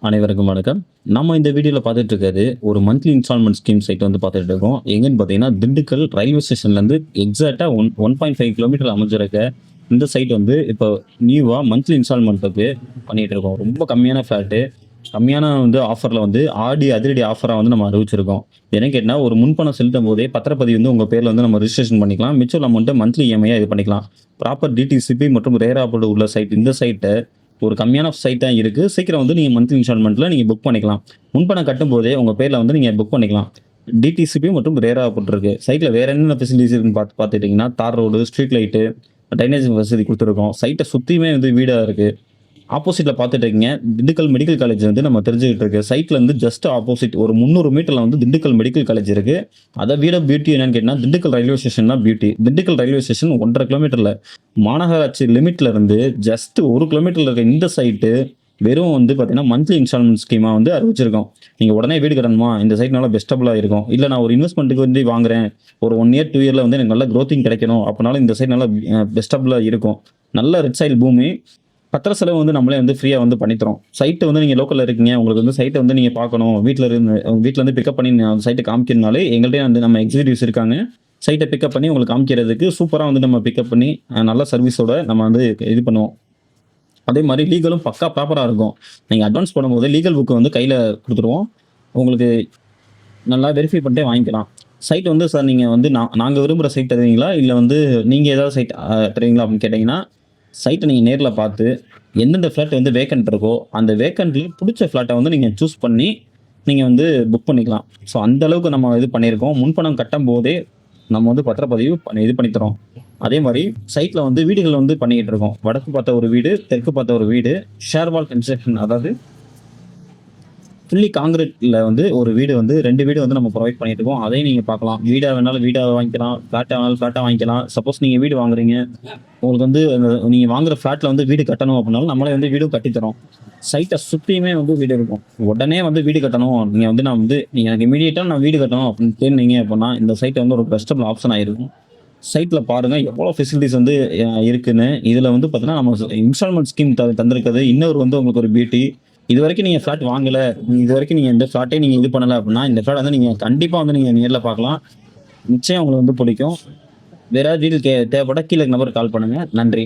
அனைவருக்கும் வணக்கம். நம்ம இந்த வீடியோல பார்த்துட்டு இருக்கிறது, ஒரு மந்த்லி இன்ஸ்டால்மென்ட் ஸ்கீம் சைட் வந்து பார்த்துட்டு இருக்கோம். எங்கன்னு பார்த்தீங்கன்னா, திண்டுக்கல் ரயில்வே ஸ்டேஷன்லேருந்து எக்ஸாக்ட்டா 1.5 கிலோமீட்டர் அமைஞ்சிருக்க இந்த சைட் வந்து இப்போ நியூவா மந்த்லி இன்ஸ்டால்மென்ட்க்கு பண்ணிட்டு இருக்கோம். ரொம்ப கம்மியான ஃபிளாட்டு, கம்மியான வந்து ஆஃபர்ல வந்து ஆடி அதிரடி ஆஃபரா வந்து நம்ம அறிவிச்சிருக்கோம். என்னன்னு கேட்டா, ஒரு முன்பணம் செலுத்தும்போதே பத்திரப்பதிவு வந்து உங்க பேர்ல வந்து நம்ம ரிஜிஸ்ட்ரேஷன் பண்ணிக்கலாம். மிச்சம் அமௌண்ட்ட மந்த்லி இஎம்ஐயா இது பண்ணிக்கலாம். ப்ராப்பர் டிடிசிபி மற்றும் ரேரா அப்ரூவ்ட் உள்ள சைட். இந்த சைட்ட ஒரு கம்மியான சைட் தான் இருக்கு. சீக்கிரம் வந்து நீங்க மந்த்லி இன்ஸ்டால்மென்ட்ல நீங்க புக் பண்ணிக்கலாம். முன்பணம் கட்டும்போதே உங்க பேர்ல வந்து நீங்க புக் பண்ணிக்கலாம். டிடிசிபி மற்றும் ரேரா போட்டுருக்கு. சைட்ல வேற என்னென்ன ஃபெசிலிட்டிஸ் இருக்குன்னு பார்த்துட்டீங்கன்னா, தார் ரோடு, ஸ்ட்ரீட் லைட்டு, ட்ரைனேஜ் வசதி குடுத்துருக்கோம். சைட்ட சுத்தியுமே வந்து வீடா இருக்கு. ஆப்போசிட்ல பார்த்துட்டு இருக்கீங்க, திண்டுக்கல் மெடிக்கல் காலேஜ் வந்து நம்ம தெரிஞ்சுக்கிட்டு இருக்கு. சைட்ல இருந்து ஜஸ்ட் ஆப்போசிட் ஒரு 300 மீட்டர்ல வந்து திண்டுக்கல் மெடிக்கல் காலேஜ் இருக்கு. அத விட பியூட்டி என்னன்னு கேட்டீங்கன்னா, திண்டுக்கல் ரயில்வே ஸ்டேஷன் தான் பியூட்டி. திண்டுக்கல் ரயில்வே ஸ்டேஷன் 1 1/2 கிலோமீட்டர்ல மாநகராட்சி லிமிட்ல இருந்து ஜஸ்ட் 1 கிலோமீட்டர்ல இருக்க இந்த சைட்டு வெறும் வந்து பார்த்தீங்கன்னா, மந்த்லி இன்ஸ்டால்மென்ட் ஸ்கீமா வந்து அறிவிச்சிருக்கோம். நீங்க உடனே வீடு கட்டணுமா? இந்த சைட் நல்லா பெஸ்டபிளா இருக்கும். இல்ல நான் ஒரு இன்வெஸ்ட்மென்ட்க்கு வந்து வாங்குறேன். ஒரு 1 இயர், 2 இயர்ல வந்து எனக்கு நல்ல குரோத்திங் கிடைக்கணும். அப்பனாலும் இந்த சைட் நல்லா பெஸ்டபிளா இருக்கும். நல்ல ரிச் சைல் பூமி. பத்திர செலவு வந்து நம்மளே வந்து ஃப்ரீயா வந்து பண்ணி தரோம். சைட் வந்து நீங்க லோக்கல்ல இருக்கீங்க. உங்களுக்கு வந்து சைட்ட வந்து நீங்க பார்க்கணும். வீட்ல இருந்து பிக்கப் பண்ணி சைட்ட காமிக்கணும்னாலே எங்கள்ட்டயே வந்து நம்ம எக்ஸிக்யூட்டிவ்ஸ் இருக்காங்க. சைட்ட பிக்கப் பண்ணி உங்களுக்கு காமிக்கிறதுக்கு சூப்பரா வந்து நம்ம பிக்கப் பண்ணி நல்ல சர்வீஸோட நம்ம வந்து இது பண்ணுவோம். அதே மாரி லீகலும் பக்கா ப்ராப்பரா இருக்கும். நீங்க அட்வான்ஸ் பண்ணும்போது லீகல் புக் வந்து கையில குடுத்துருவோம். உங்களுக்கு நல்லா வெரிஃபை பண்ணிட்டே வாங்கிக்கலாம். சைட் வந்து சார் நீங்க வந்து நாங்க விரும்புற சைட் தருவீங்களா? இல்ல வந்து நீங்க ஏதாவது சைட் தருவீங்களா அப்படின்னு கேட்டீங்கன்னா, சைட்ட நீங்க நேர்ல பார்த்து எந்தெந்த ஃப்ளாட் வந்து வேக்கன்ட் இருக்கோ, அந்த வேக்கன்ட்ல புடிச்ச ஃப்ளாட்ட வந்து நீங்க சூஸ் பண்ணி நீங்க வந்து புக் பண்ணிக்கலாம். ஸோ அந்த அளவுக்கு நம்ம இது பண்ணியிருக்கோம். முன்பணம் கட்டும்போதே நம்ம வந்து பத்திரப்பதிவு இது பண்ணி தரோம். அதே மாரி சைட்ல வந்து வீடுகள் வந்து பண்ணிக்கிட்டு இருக்கோம். வடக்கு பார்த்த ஒரு வீடு, தெற்கு பார்த்த ஒரு வீடு, ஷேர் வால் கன்ஸ்ட்ரக்ஷன் அதாவது ஃபுல்லி கான்கிரீட்ல வந்து ஒரு வீடு வந்து 2 வீடு வந்து நம்ம புரொவைட் பண்ணிட்டு இருக்கோம். அதையும் நீங்க பார்க்கலாம். வீடா வேணாலும் வீடா வாங்கிக்கலாம். ஃப்ளாட்டா வேணாலும் ஃப்ளாட்டா வாங்கிக்கலாம். சப்போஸ் நீங்க வீடு வாங்குறீங்க. உங்களுக்கு வந்து நீங்க வாங்குற ஃப்ளாட்ல வந்து வீடு கட்டணும் அப்படின்னாலும் நம்மளே வந்து வீடும் கட்டி தரோம். சைட்ட சுத்தியுமே வந்து வீடு இருக்கும். உடனே வந்து வீடு கட்டணும். நீங்க எனக்கு இமிடியேட்டா நான் வீடு கட்டணும் அப்படின்னு தேடுனீங்க அப்படின்னா, இந்த சைட் வந்து ஒரு பெஸ்டபிள் ஆப்ஷனா இருக்கும். சைட்ல பாருங்க எவ்வளோ ஃபெசிலிட்டீஸ் வந்து இருக்குன்னு. இதுல வந்து பார்த்தீங்கன்னா, நம்ம இன்ஸ்டால்மென்ட் ஸ்கீம் தந்திருக்கிறது இன்னொரு வந்து உங்களுக்கு ஒரு பியூட்டி. இதுவரைக்கும் நீங்க ஃப்ளாட் வாங்கல, இதுவரைக்கும் நீங்க இந்த ஃப்ளாட்டே நீங்க இது பண்ணல அப்படின்னா, இந்த ஃப்ளாட் வந்து நீங்க கண்டிப்பா வந்து நீங்க நேர்ல பார்க்கலாம். நிச்சயம் உங்களுக்கு வந்து பிடிக்கும். வேற ஏதாவது டீடெயில் தேவைப்பட்டா கீழ இருக்க நம்பருக்கு கால் பண்ணுங்க. நன்றி.